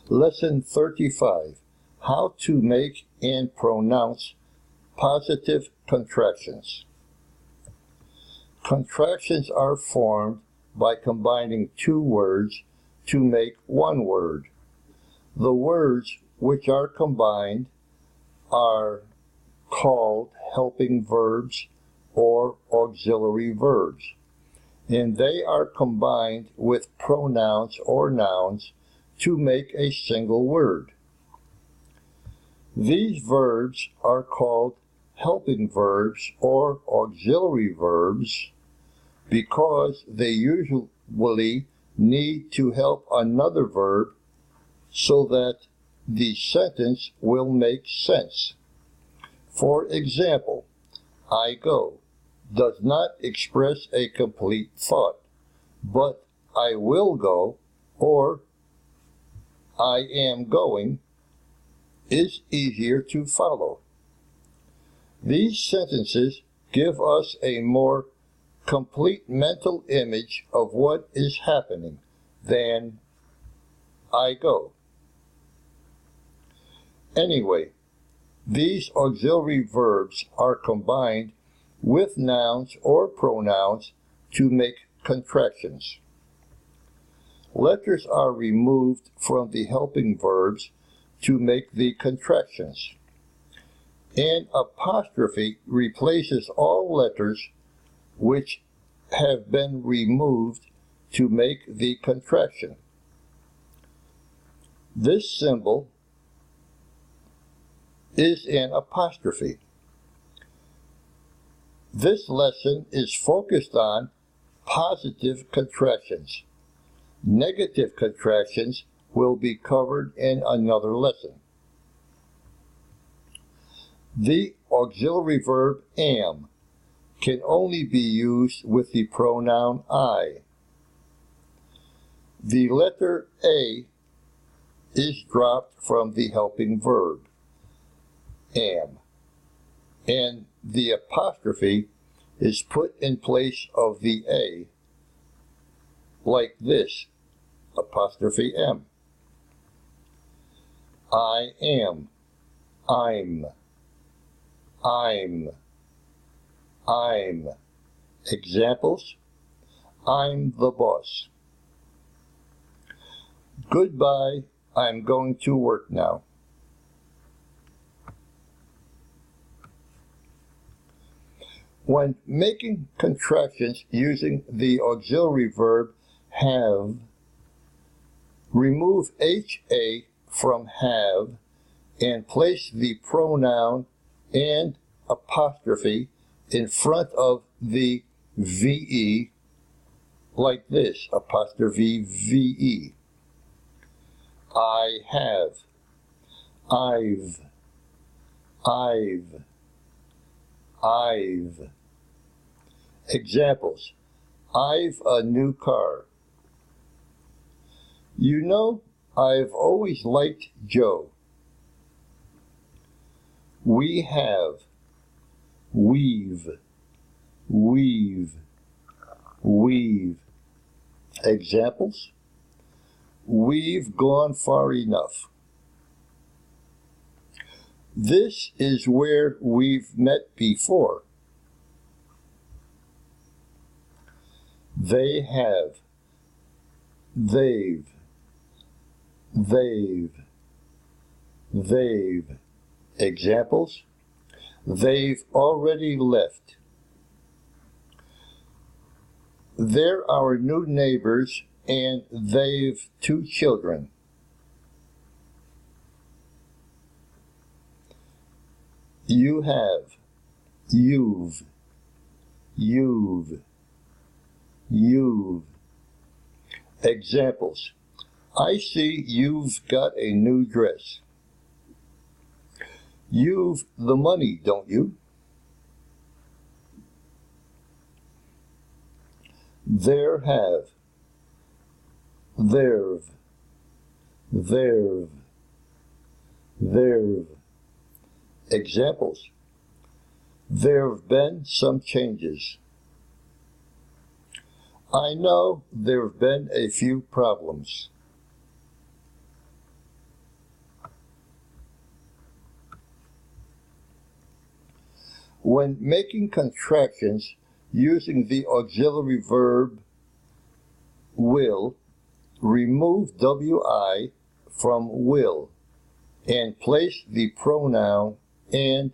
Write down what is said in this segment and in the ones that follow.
Lesson 35. How to make and pronounce positive contractions. Contractions are formed by combining two words to make one word. The words which are combined are called helping verbs or auxiliary verbs, and they are combined with pronouns or nouns to make a single word. These verbs are called helping verbs or auxiliary verbs because they usually need to help another verb so that the sentence will make sense. For example, I go does not express a complete thought, but I will go or I am going is easier to follow. These sentences give us a more complete mental image of what is happening than I go. Anyway, these auxiliary verbs are combined with nouns or pronouns to make contractions. Letters are removed from the helping verbs to make the contractions. An apostrophe replaces all letters which have been removed to make the contraction. This symbol is an apostrophe. This lesson is focused on positive contractions. Negative contractions will be covered in another lesson. The auxiliary verb am can only be used with the pronoun I. The letter A is dropped from the helping verb, am, and the apostrophe is put in place of the A, like this, apostrophe M. I am, I'm. Examples: I'm the boss. Goodbye, I'm going to work now. When making contractions using the auxiliary verb have, remove HA from have and place the pronoun and apostrophe in front of the VE like this, apostrophe VE. I have, I've. Examples: I've a new car. You know, I've always liked Joe. We have, we've. Examples: we've gone far enough. This is where we've met before. They have, they've. Examples: they've already left. They're our new neighbors and they've 2 children. You have, you've. Examples: I see you've got a new dress. You've the money, don't you? There have, there've. Examples: there've been some changes. I know there've been a few problems. When making contractions using the auxiliary verb will, remove WI from will and place the pronoun and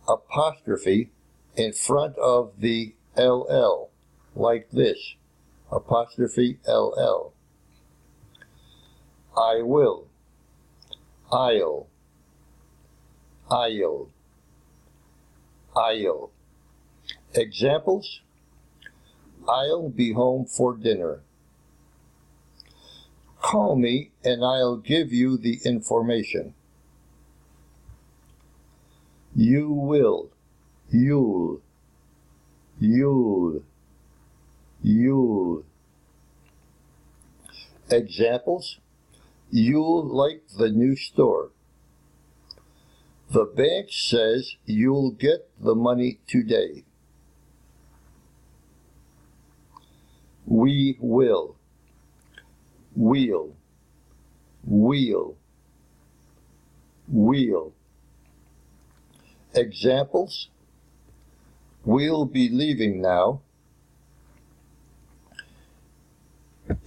apostrophe in front of the LL, like this, apostrophe LL. I will, I'll, I'll, I'll. Examples: I'll be home for dinner. Call me and I'll give you the information. You will, you'll, you'll, you'll. Examples: you'll like the new store. The bank says you'll get the money today. We will, we'll, we'll, we'll. Examples: we'll be leaving now.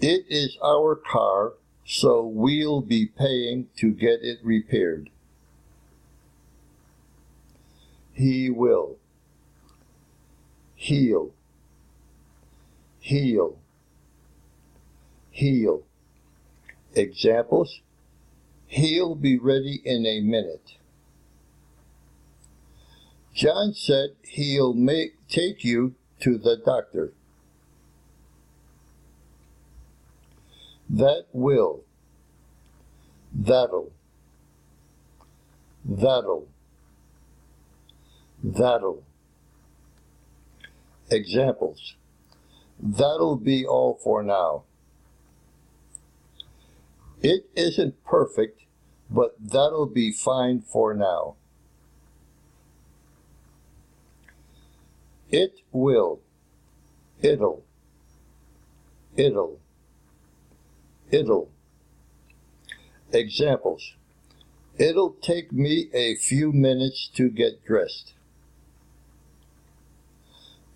It is our car, so we'll be paying to get it repaired. He will, he'll, he'll, he'll. Examples: he'll be ready in a minute. John said he'll take you to the doctor. That will, that'll, that'll, that'll. Examples: that'll be all for now. It isn't perfect, but that'll be fine for now. It will, it'll, it'll, it'll. Examples: it'll take me a few minutes to get dressed.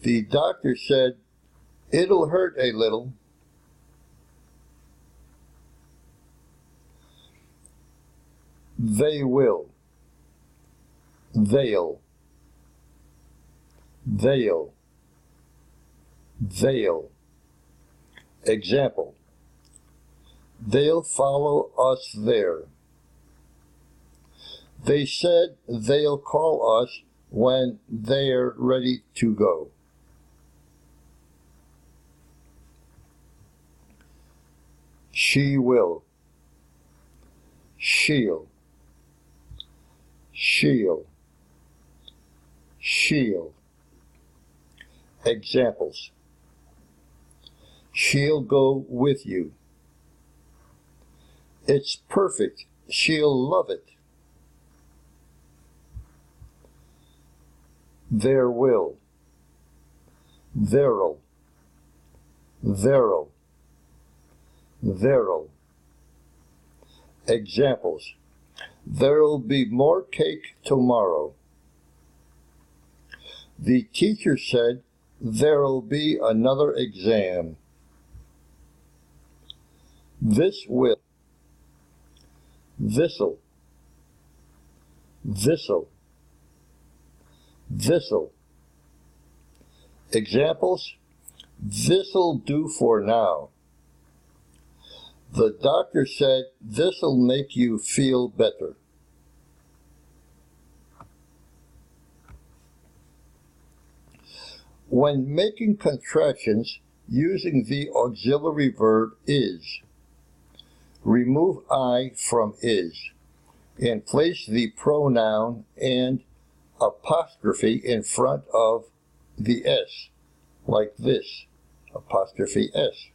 The doctor said it'll hurt a little. They will, they'll, they'll, they'll. Example: they'll follow us there. They said they'll call us when they're ready to go. She will, she'll, she'll, she'll. Examples: she'll go with you. It's perfect. She'll love it. There will, there'll, there'll, there'll. Examples: there'll be more cake tomorrow. The teacher said there'll be another exam. This will, this'll, this'll, this'll. Examples: this'll do for now. The doctor said this'll make you feel better. When making contractions using the auxiliary verb is, remove I from is and place the pronoun and apostrophe in front of the S, like this, apostrophe S.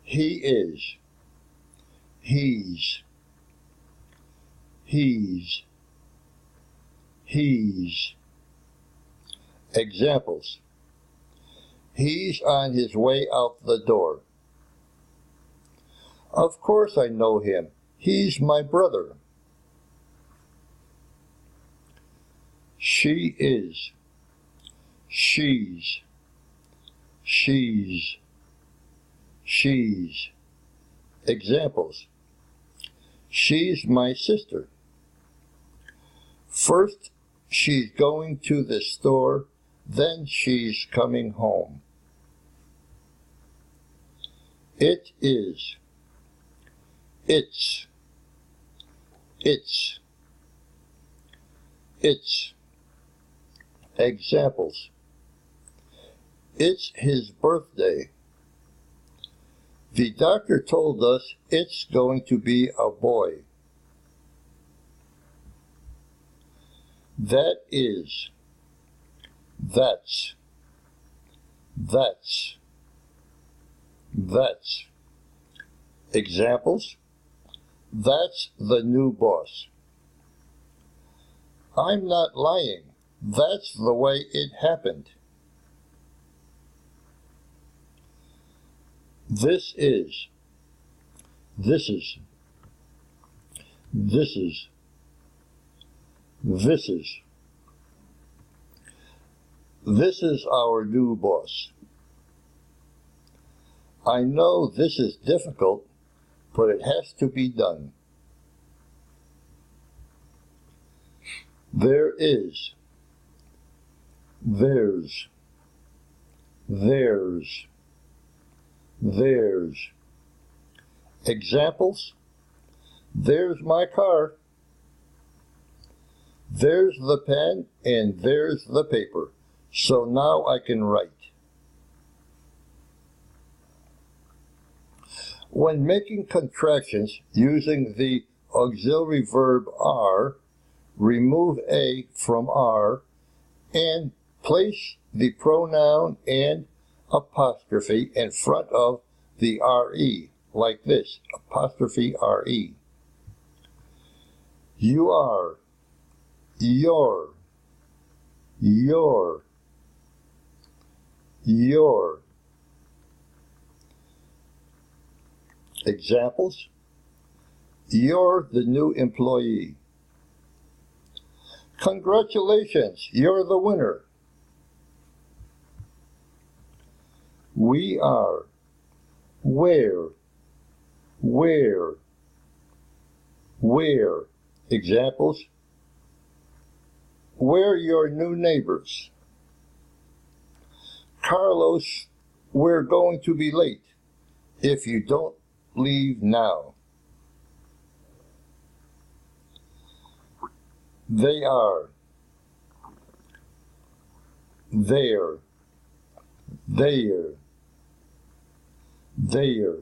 He is, he's, he's, he's. Examples: he's on his way out the door. Of course I know him. He's my brother. She is. She's. She's. She's. Examples. She's my sister. First, she's going to the store, then she's coming home. It is. It's. It's. It's. Examples. It's his birthday. The doctor told us it's going to be a boy. That is. That's. That's. That's. Examples. That's the new boss. I'm not lying. That's the way it happened. This is. This is. This is. This is. This is our new boss. I know this is difficult, but it has to be done. There is. There's. There's. There's. Examples. There's my car. There's the pen and there's the paper. So now I can write. When making contractions using the auxiliary verb are, remove a from are and place the pronoun and apostrophe in front of the re, like this, apostrophe re. You are, your, your. Examples. You're the new employee. Congratulations, you're the winner. We are. Where. Where. Where. Examples. We're your new neighbors. Carlos, we're going to be late if you don't leave now. They are. There. There. There.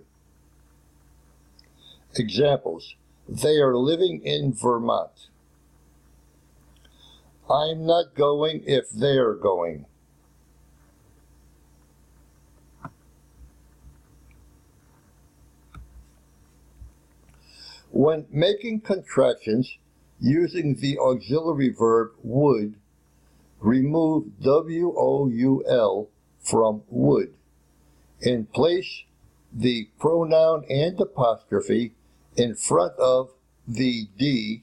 Examples. They are living in Vermont. I'm not going if they're going. When making contractions using the auxiliary verb would, remove woul from would and place the pronoun and apostrophe in front of the D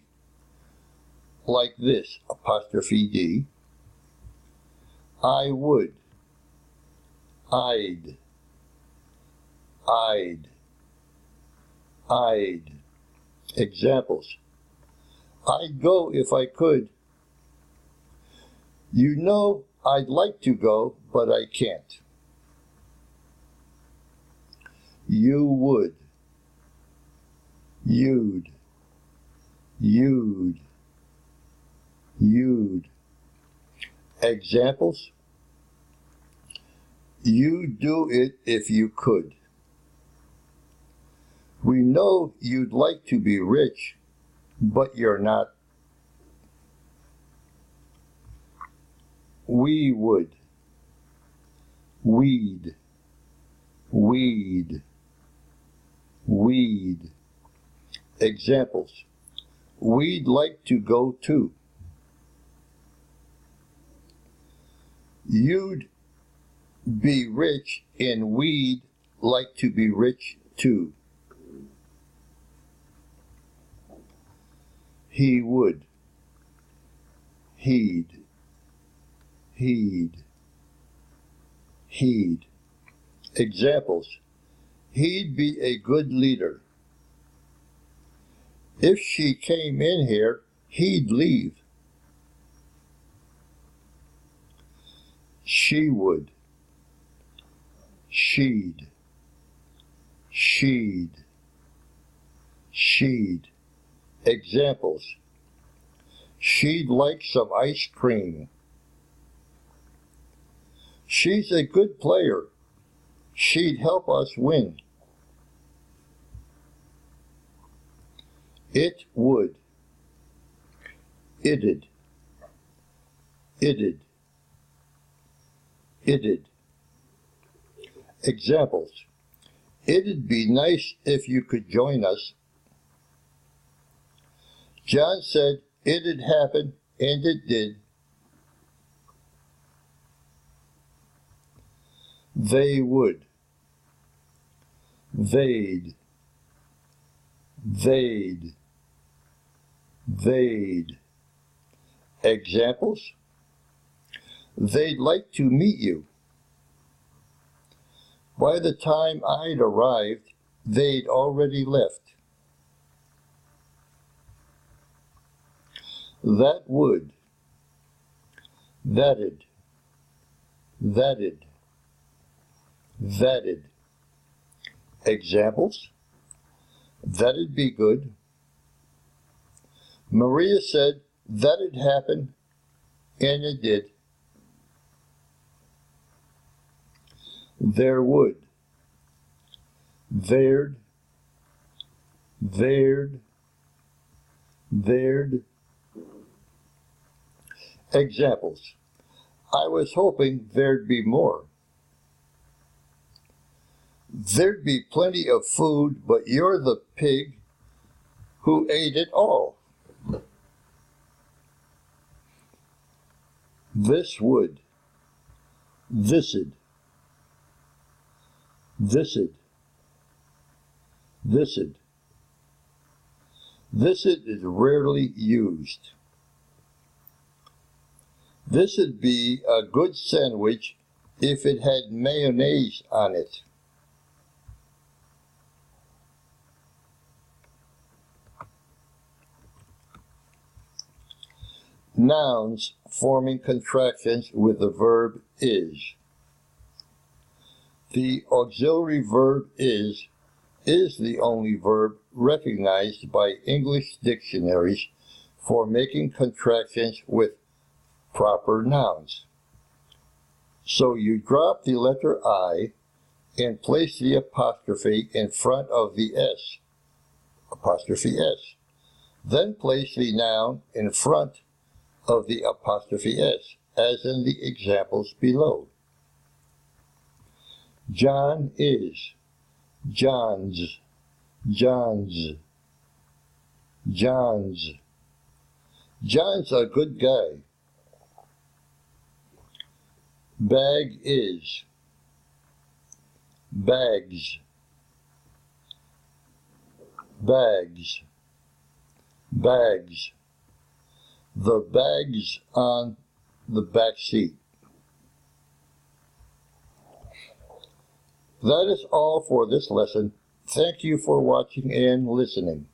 like this, apostrophe D. I would, I'd, I'd, I'd. Examples. I'd go if I could. You know, I'd like to go, but I can't. You would. You'd. You'd. You'd. Examples. You'd do it if you could. We know you'd like to be rich, but you're not. We would. We'd. We'd. We'd. Examples. We'd like to go too. You'd be rich and we'd like to be rich too. He would. He'd. heed, heed. Examples: he'd be a good leader. If she came in here, he'd leave. She would, she'd, she'd, she'd. Examples: she'd like some ice cream. She's a good player. She'd help us win. It would, it'd, it'd, it'd. Examples: it'd be nice if you could join us. John said it'd happen, and it did. They would, they'd, they'd, they'd. Examples: they'd like to meet you. By the time I'd arrived, they'd already left. That would, that'd, that'd, that'd. Examples: that'd be good. Maria said that'd happen, and it did. There would, there'd, there'd, there'd. Examples: I was hoping there'd be more. There'd be plenty of food, but you're the pig who ate it all. This would, this'd, this'd, this'd. This'd is rarely used. This'd be a good sandwich if it had mayonnaise on it. Nouns forming contractions with the verb is. The auxiliary verb is the only verb recognized by English dictionaries for making contractions with proper nouns. So you drop the letter I and place the apostrophe in front of the S, apostrophe S. Then place the noun in front of the apostrophe S, as in the examples below. John is, John's, John's, John's. John's a good guy. Bag is, bags, bags, bags. The bag's on the back seat. That is all for this lesson. Thank you for watching and listening.